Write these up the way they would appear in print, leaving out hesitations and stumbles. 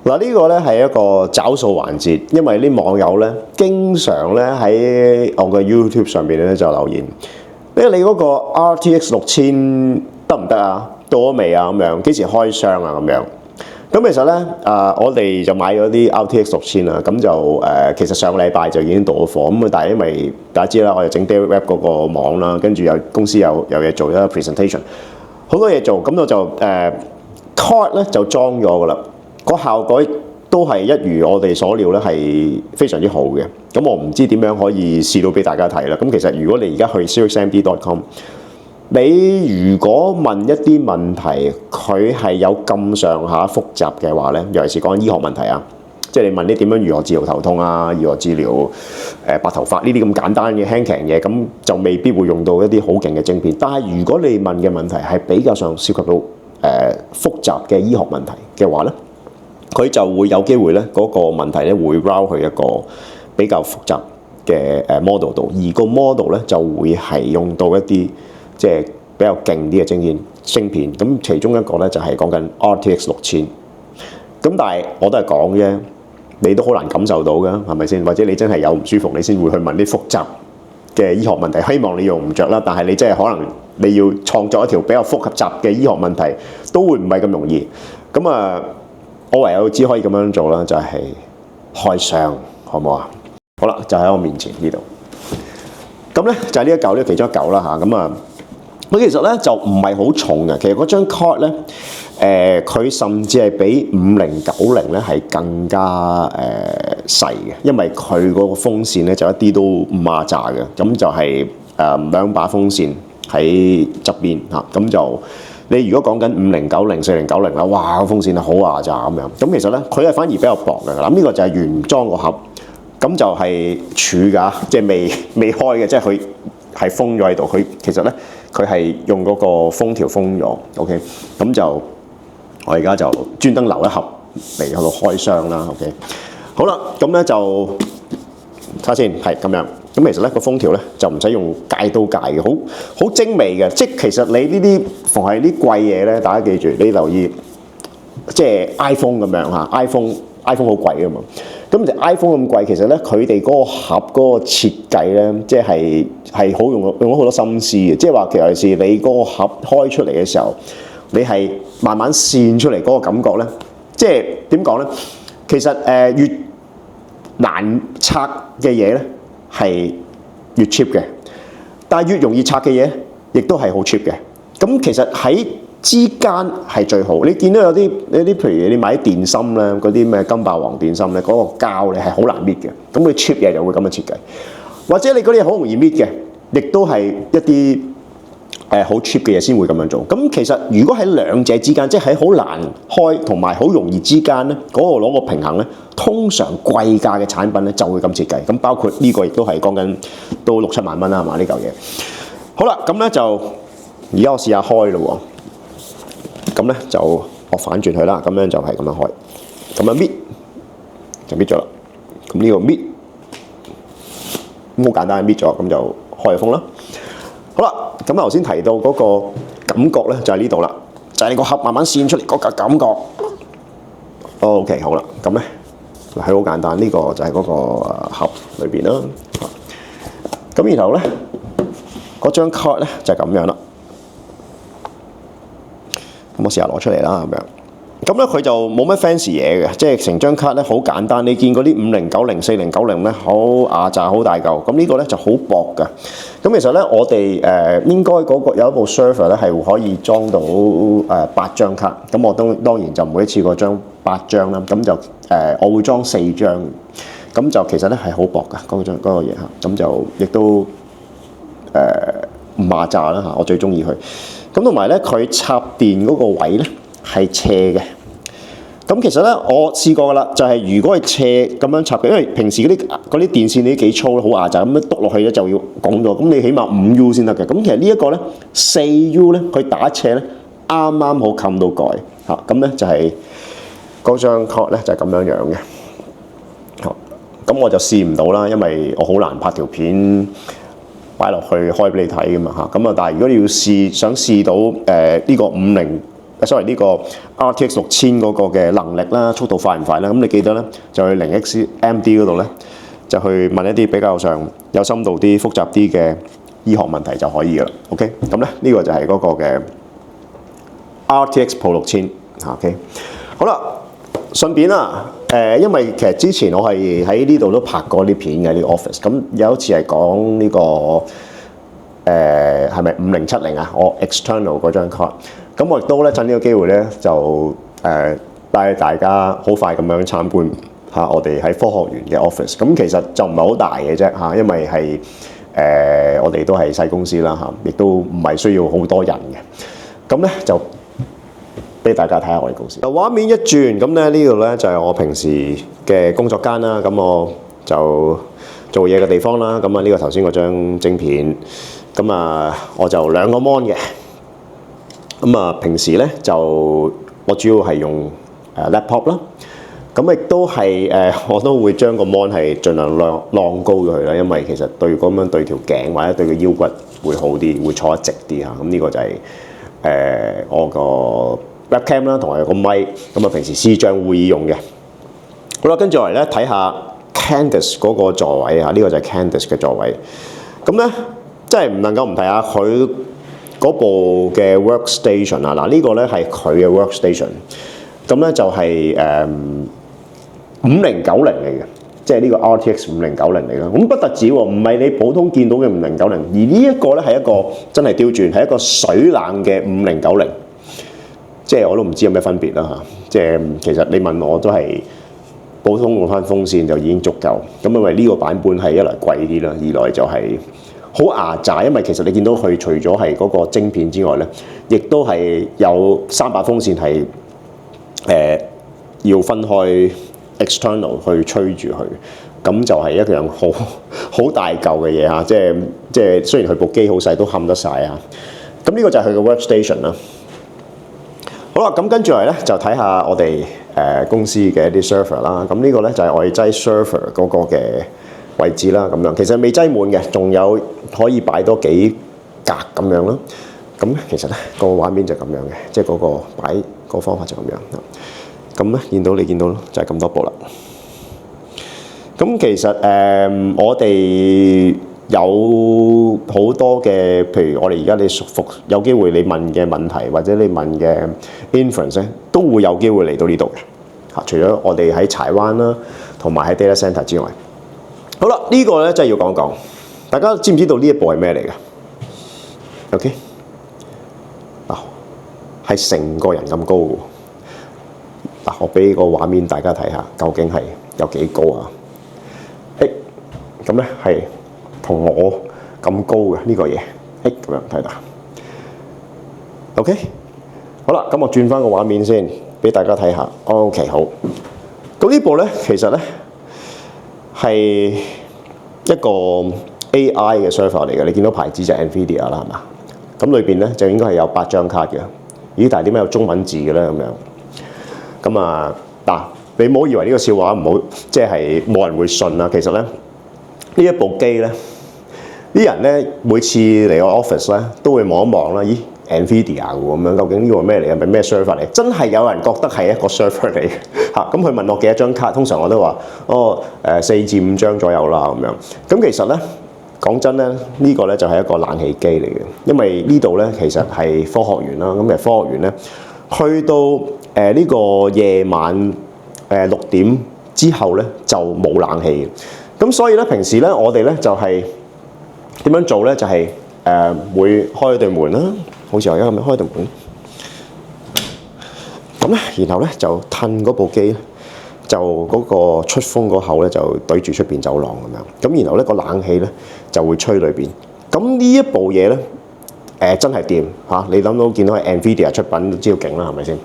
嗱，呢個咧係一個找數環節，因為啲網友咧經常咧喺我嘅 YouTube 上邊咧就留言，你嗰個 RTX 6000得唔得啊？到咗未啊？咁樣幾時開箱啊？咁樣咁其實咧我哋就買咗啲 RTX 6000啦，咁就其實上個禮拜就已經到咗貨咁啊，但係因為大家知啦，我哋整 Daily Wrap 嗰個網啦，跟住有公司有嘢做，有 presentation， 好多嘢做，咁我就card 咧就裝咗噶啦。個效果都係一如我哋所料咧，係非常之好嘅。咁我唔知點樣可以試到俾大家睇啦。咁其實如果你而家去 SiriusMD.com， 你如果問一啲問題，佢係有咁上下複雜嘅話咧，尤其是講醫學問題啊，即係你問啲點樣如何治療頭痛啊，如何治療白頭髮呢啲咁簡單嘅輕鬆嘢，咁就未必會用到一啲好勁嘅晶片。但係如果你問嘅問題係比較上涉及到複雜嘅醫學問題嘅話咧，佢就會有機會咧，嗰個問題咧會 route 去一個比較複雜嘅model 度，而個 model 咧就會係用到一啲即係比較勁啲嘅晶片。咁其中一個咧就係講緊 RTX 6000。咁但係我都係講啫，你都好難感受到㗎，係咪先？或者你真係有唔舒服，你先會去問啲複雜嘅醫學問題。希望你用唔着啦，但係你真係可能你要創作一條比較複雜嘅醫學問題，都會唔係咁容易。咁我唯有只可以咁樣做啦，就係開箱，好唔好啊？好啦，就喺我面前呢度。咁咧就係呢一嚿，呢其中一嚿啦嚇。佢其實咧就唔係好重嘅。其實嗰張 card 咧，佢甚至係比5090咧係更加細嘅，因為佢嗰個風扇咧就一啲都唔壓榨嘅。咁就係兩把風扇喺側邊嚇，咁就。你如果講緊5090、4090啦，哇，個風扇係好壓榨咁樣。咁其實咧，佢係反而比較薄嘅。咁呢個就係原裝個盒，咁就係儲㗎，即係未開嘅，即係佢係封咗喺度。佢其實咧，佢係用嗰個封條封咗。OK， 咁就我而家就專登留一盒嚟喺度開箱啦。OK， 好啦，咁咧就睇下先，係咁樣。咁其實咧個封條咧就唔使用戒刀戒嘅，好精微嘅。即係其實你呢啲逢係啲貴嘢咧，大家記住，你留意，即係 iPhone 咁樣嚇，iPhone 好貴噶嘛。咁就 iPhone 咁貴，其實咧佢哋嗰個盒嗰個設計咧，即係好用咗好多心思嘅。即係話尤其是你嗰個盒開出嚟嘅時候，你係慢慢扇出嚟嗰個感覺咧，即係點講咧？其實越難拆嘅嘢咧，係越 cheap 嘅，但係越容易拆嘅嘢，亦都係好 cheap 嘅。咁其實喺之間係最好。你見到有啲譬如你買啲電芯咧，嗰啲咩金霸王電芯咧，嗰個膠咧係好難搣嘅。咁佢 cheap 嘢就會咁樣設計，或者你嗰啲好容易搣嘅，亦都係一啲好 cheap 嘅嘢先會咁樣做。咁其實如果喺兩者之間，即係喺好難開同埋好容易之間咧，嗰個攞個平衡咧，通常貴價嘅產品咧就會咁設計。咁包括呢個亦都係講緊都6-7萬蚊啦，係嘛？呢嚿嘢。好啦，咁咧就而家我試下開咯喎。咁咧就我反轉佢啦，咁樣就係咁樣開，咁樣搣就搣咗啦。咁呢個搣咁好簡單，搣咗咁就開咗封啦。好啦，咁頭先提到嗰個感覺咧，就係呢度啦，就係你個盒慢慢扇出嚟嗰個感覺。OK， 好啦，咁咧係好簡單，呢個就係嗰個盒裏邊啦。咁然後咧嗰張 card 咧就係咁樣啦。咁我試下攞出嚟啦，咁樣。咁咧佢就冇乜 fancy 嘢嘅，即係成張卡咧好簡單。你見嗰啲5090、4090咧好壓榨、好大嚿，咁呢個咧就好薄嘅。咁其實咧我哋應該嗰個有一部 server 咧係可以裝到8張卡。咁我當然就唔會一次過裝8張啦。咁就我會裝4張。咁就其實咧係好薄嘅嗰個嘢嚇。咁就亦都唔壓榨啦嚇。我最中意佢。咁同埋咧，佢插電嗰個位咧係斜嘅。咁其實咧，我試過噶啦，就係如果係斜咁樣插嘅，因為平時嗰啲電線你都幾粗，好壓榨，咁樣篤落去咧就要拱咗。咁你起碼5U 先得嘅。咁其實呢一個咧4U咧，佢打斜咧啱啱好冚到蓋嚇。咁咧就係嗰張 card 咧就係咁樣樣嘅。好，咁我就試唔到啦，因為我好難拍條片擺落去開俾你睇噶嘛嚇。咁啊，但係如果你要想試到呢個50 sorry 呢個 RTX 6000嗰個嘅能力啦，速度快唔快啦？咁你記得咧就去 0xMD 嗰度咧就去問一啲比較上有深度啲、複雜啲嘅醫學問題就可以噶啦。OK， 咁咧呢個就係嗰個嘅 RTX Pro 6000。OK， 好啦，順便啦，因為其實之前我係喺呢度都拍過啲片嘅呢個 Office，咁有一次係講呢個係咪5070啊？我 external 嗰張 card， 咁我亦都咧趁呢個機會咧就帶大家好快咁樣參觀嚇我哋喺科學園嘅 Office。咁其實就唔係好大嘅啫嚇，因為係我哋都係細公司啦嚇，亦都唔係需要好多人嘅。咁咧就俾大家睇下我哋公司。畫面一轉，咁咧呢度咧就係我平時嘅工作間啦。咁我就做嘢嘅地方啦。咁啊呢個頭先嗰張晶片，咁啊我就2個 mon 嘅。咁啊平時咧就我主要係用laptop 啦。咁亦都係我都會將個 mon 係盡量晾高咗佢啦，因為其實對咁樣對條頸或者對個腰骨會好啲，會坐得直啲嚇。咁呢個就係我個 webcam 啦，同埋個咪，咁啊平時視像會議用嘅。好啦，跟住落嚟咧睇下 Candice 嗰個座位啊，呢個就係 Candice 嘅座位。咁咧真係唔能夠唔提下佢嗰部嘅 workstation 啊。嗱，呢個咧係佢嘅 workstation。咁咧就係5090嚟嘅，即係呢個 RTX 5090嚟啦。咁不特止喎，唔係你普通見到嘅5090，而呢一個咧係一個真係刁轉，係一個水冷嘅5090。即係我都唔知有咩分別啦嚇。即係其實你問我都係普通用翻風扇就已經足夠。咁因為呢個版本係一來貴啲啦，二來就係好壓榨。因為其實你見到佢除咗係嗰個晶片之外咧，亦都係有3把風扇係要分開 external 去吹住佢。咁就係一樣好大嚿嘅嘢嚇。即係雖然佢部機好細都冚得晒啊。咁呢個就係佢嘅 workstation 啦。好啦，咁跟住嚟咧就睇下我哋公司嘅一啲 server 啦。咁呢個咧就係我哋擠 server 嗰個嘅位置啦。咁樣其實未擠滿嘅，仲有可以擺多幾格咁樣啦。咁其實咧個畫面就咁樣嘅，即係嗰個擺個方法就咁樣。咁咧見到就係咁多部啦。咁其實我哋有好多嘅，譬如我哋而家你有機會你問嘅問題，或者你問嘅 inference 咧，都會有機會嚟到呢度嘅嚇。除咗我哋喺柴灣啦，同埋喺 data center 之外，好啦，呢個咧真係要講講。大家知唔知道呢一部係咩嚟嘅 ？OK， 嗱，係成個人咁高嘅。嗱，我俾個畫面大家睇下，究竟係有幾高啊？咁咧係同我咁高嘅呢個嘢，咁樣睇到。OK， 好啦，咁我轉翻個畫面先，俾大家睇下。OK， 好。咁呢部咧，其實咧係一個 AI 嘅 server 嚟嘅。你見到牌子就係 NVIDIA 啦，係嘛？咁裏邊咧就應該係有8張卡嘅。咦？但係點解有中文字嘅咧？咁樣。咁啊，嗱，你唔好以為呢個笑話唔好，即係冇人會信啊。其實咧。呢一部機咧，啲人咧每次嚟我 office 咧都會望一望啦。咦 ，NVIDIA 喎咁樣，究竟呢個係咩嚟？係咪咩 server 嚟？真係有人覺得係一個 server 嚟嘅嚇。咁佢問我幾多張卡，通常我都話4至5張左右啦咁樣。咁其實咧講真咧，呢個咧就係一個冷氣機嚟嘅，因為呢度咧其實係科學園啦。咁其實科學園咧去到呢個夜晚6點之後咧就冇冷氣。咁所以咧，平時咧，我哋咧就係點樣做咧？就係會開對門啦，好似我而家咁樣開對門。咁咧，然後咧就褪嗰部機咧，就嗰個出風嗰口咧就對住出邊走廊咁樣。咁然後咧個冷氣咧就會吹裏邊。咁呢一部嘢咧真係掂嚇！你諗到見到係 NVIDIA 出品都知道勁啦，係咪先？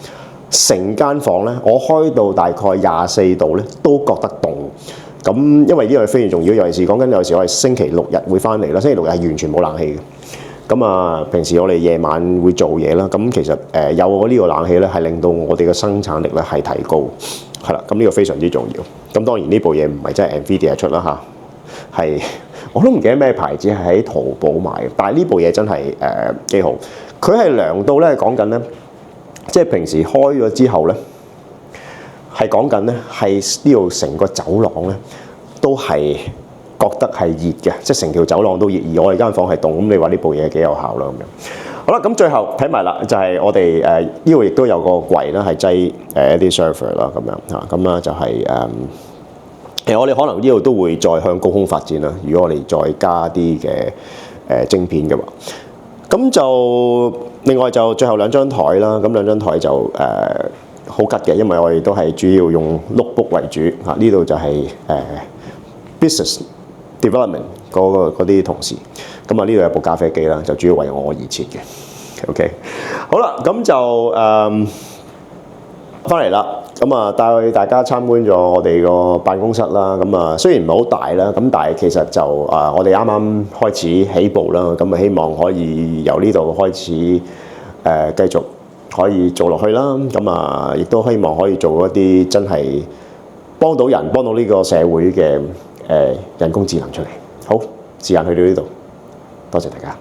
成間房咧，我開到大概24度咧，都覺得凍。咁因為呢個非常重要，尤其是講緊有時我係星期6日會翻嚟啦，星期6日係完全冇冷氣嘅。咁啊，平時我哋夜晚會做嘢啦，咁其實有我呢個冷氣咧，係令到我哋嘅生產力咧係提高，係啦。咁呢個非常之重要。咁當然呢部嘢唔係真係 NVIDIA 出啦嚇，係我都唔記得咩牌子，係喺淘寶買嘅。但係呢部嘢真係幾好，佢係涼到咧講緊咧即係平時開咗之後咧，係講緊咧係呢度成個走廊咧都係覺得係熱嘅，即係成條走廊都熱，而我哋間房係凍，咁你話呢部嘢幾有效啦咁樣。好啦，咁最後睇埋啦，就係我哋呢度亦都有個櫃啦，係擠一啲 server 啦咁樣嚇，咁啊就係其實我哋可能呢度都會再向高空發展啦。如果我哋再加啲嘅晶片嘅話，咁就另外就最後兩張台啦。咁兩張台就好吉嘅，因為我哋都係主要用 notebook 為主嚇。呢度就係business development 嗰啲同事。咁啊呢度有部咖啡機啦，就主要為我而設嘅。OK， 好啦，咁就翻嚟啦。咁啊帶大家參觀咗我哋個辦公室啦。咁啊雖然唔係好大啦，咁但係其實就我哋啱啱開始起步啦。咁啊希望可以由呢度開始繼續可以做落去啦。咁啊亦都希望可以做一啲真係幫到人、幫到呢個社會嘅人工智能出嚟。好，時間去到呢度，多謝大家。